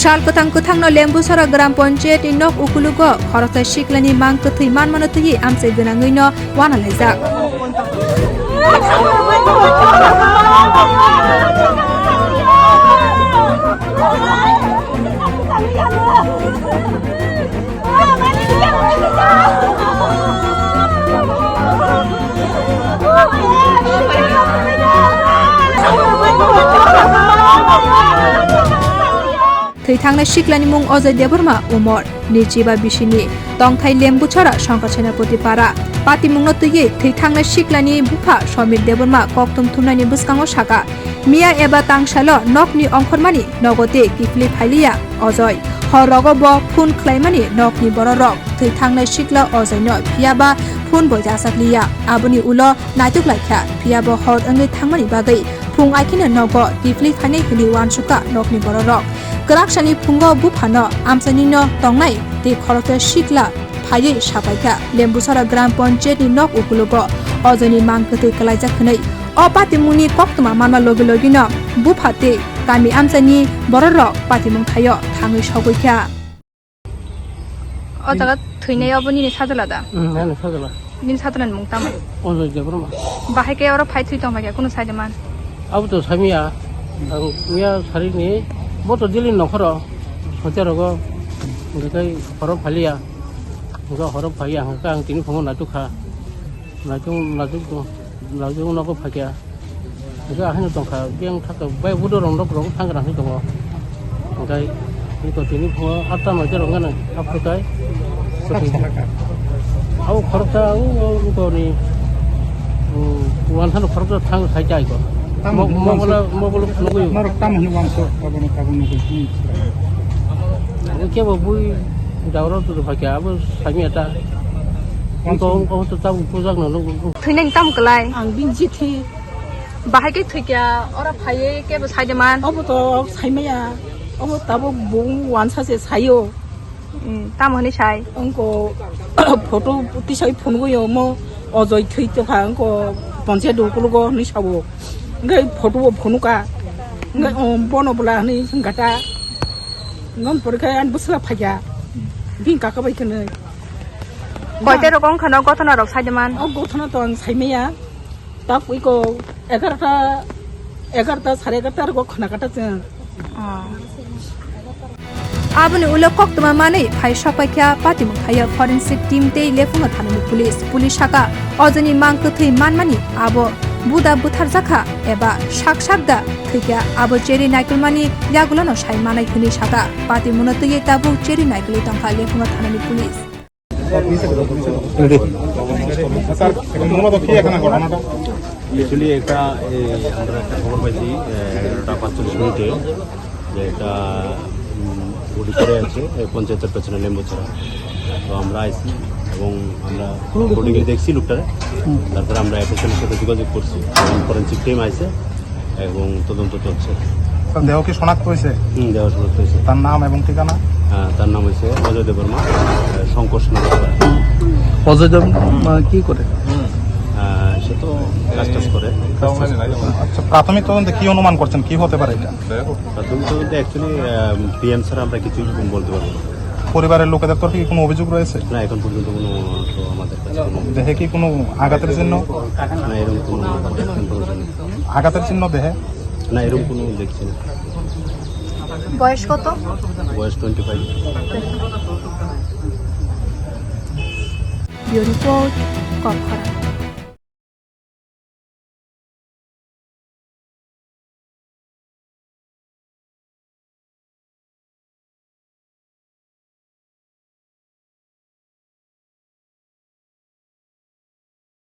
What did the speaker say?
Sal kutang no Lembucherra Gram Panchayat nok ukoloko khoroksa sikalni mangkwthui manmanothui amsai gwnangui no wanalaijak. Thaitangnai sikalni mung Ojai Deborma umor nijiba bisini tongthai Lembucherra Senaपति para pati mungno tui thaitangnai sikalni bufa Somir Deborma koktum thumnani buskango saka miya eba tangsalo nokni ongkhormani nogote kifli phailiya Ojai horogo bo phun khlaimani nokni bororok thaitangnai sikla Ojai no phiyaba phun bojasakliya abuni ulo naituk laikha phiyaba hor angai thangmani bagai phung aikine nogo kifli khanei hili wansuka nokni bororok khoroksani phungo bufano amsani no tongnai te khoroksa sikla phaiye sapaika Lembucherra Gram Panchayat ni nok ukoloko Ojai mangkwthui kalaijak khwnai o patimungni koktuma manma logi logi no bufate kami amsani bororok patimung thayo thangui sogoikha o jaga thwinai oboni ni sajala nani sajala nin sajalan mung tamai Ojai Deborma bahai ke ora phai thui tongma kuno saideman abu to samiya ang miya sarini boto dilin nokhoro sojarogo ngai khoro phaliya nga khoro phaiya hangka ang tini phongo natukha najung nogo phakya nga hanu tongkha biang thaka bai budo rong rong thangra ni tongo ngai ni to tini phongo atta majero ngana apkai au khoroksa to ni wan thanu khoroksa thang sai jai ko mobile nugui marok tam hinu wangso babon kabun nugui ke bui dauro tu phakya abu samiata ko to tam pujak no thwinai tam klai ang binji thi bahai ke thwikya ora phaiye ke bo saideman obo to saimaya obo tabo bung wansa se sayo tam honi sai angko photo puti sai phongo yo mo Ojai thui to kha angko panchayat ukoloko ni sabo ngai photo phonuka ngai bono bula ni ngata ngam porkha an busla phaya bin ka bai kene koite rokong khana gotona rok saideman o gotona to ang saimaya ta puiko 11 11:30 rok khana kata chen abuni ulo koktuma mani phai sapaikha patimung thaya forensic team te lefunga thanani police saka Ojai mangkwthui manmani abo buda buthar jakha eba sakda thikya abo cheri naikulmani yagulono sai manai khuni saka pati munotui tabu cheri naikuli tongkha lefunga thanani police actually একটা আমরা একটা খবর পাইছি 11:45 মিনিটে যে একটা body পড়ে আছে পঞ্চায়েতের পেছনে লেম্বুচেরা তো আমরা আইছি এবং আমরা বডিকে দেখছি লোকটারে তারপরে আমরা অ্যাসোসিয়েশনের সাথে যোগাযোগ করছি এবং ফরেনসিক টিম আইছে এবং তদন্ত চলছে দেহ কি শনাক্ত হয়েছে দেহ শনাক্ত হয়েছে তার নাম এবং ঠিকানা তার নাম হয়েছে অজয় দেববর্মা শঙ্কর অজয় দেববর্মা কি করে সে তো কাজ করে আচ্ছা প্রাথমিক তদন্তে কি অনুমান করছেন কি হতে পারে এটা প্রাথমিক তদন্তে অ্যাকচুয়ালি পিএম ছাড়া আমরা কিছুই বলতে পারবো না পরিবারের লোকেদের তরফে কি কোনো অভিযোগ রয়েছে না এখন পর্যন্ত কোনো তো আমাদের কাছে দেহে কি কোনো আঘাতের চিহ্ন না এরকম কোনো আঘাতের চিহ্ন দেহে না এরকম কোনো দেখছি না বয়স কত বয়স 25 রিপোর্ট কখরা